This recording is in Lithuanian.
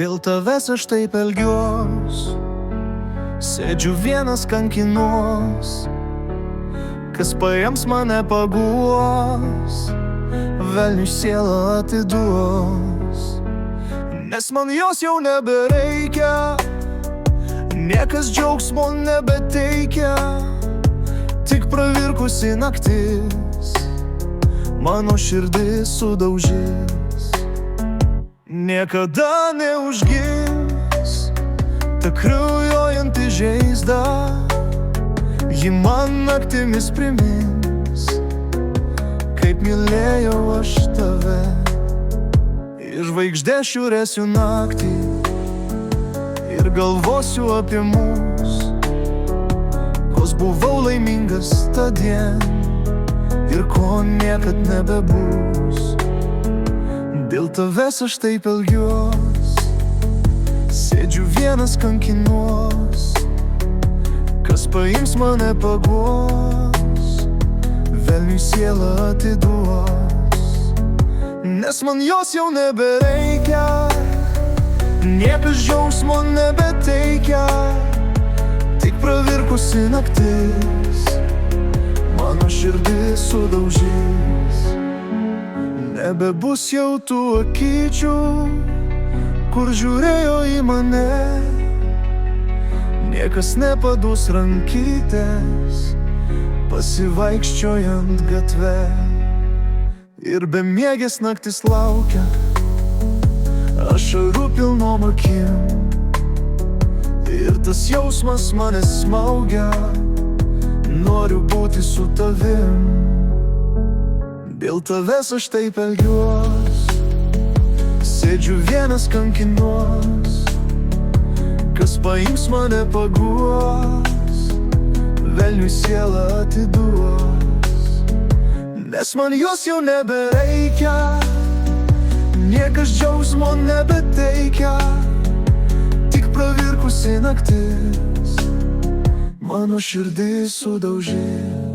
Dėl tavęs aš taip elgiuos, sėdžiu vienas kankinuos. Kas paims mane paguos, velniui sielą atiduos. Nes man jos jau nebereikia, niekas džiaugsmo nebeteikia. Tik pravirkusi naktis mano širdis sudaužys. Niekada neužgis ta kraujuojanti žaizda. Ji man naktimis primins, kaip mylėjau aš tave. Ir žvaigždės žiūrėsiu naktį ir galvosiu apie mus, kos buvau laimingas tą dieną ir ko niekad nebebus. Dėl tavęs aš taip elgiuos, sėdžiu vienas kankinuos. Kas paims mane paguos, velniui sielą atiduos. Nes man jos jau nebereikia, niekas džiaugsmo nebeteikia. Tik pravirkusi naktis mano širdis sudaužys. Nebebus jau tų akyčių, kur žiūrėjo į mane. Niekas nepadus rankytės, pasivaikščiojant gatve. Ir bemiegės naktis laukia, ašarų pilnom akim. Ir tas jausmas mane smaugia, noriu būti su tavim. Dėl tavęs aš taip elgiuos, sėdžiu vienas kankinuos. Kas paims mane paguos, velniui sielą atiduos. Nes man jos jau nebereikia, niekas džiaugsmo nebeteikia. Tik pravirkusi naktis mano širdis sudaužys.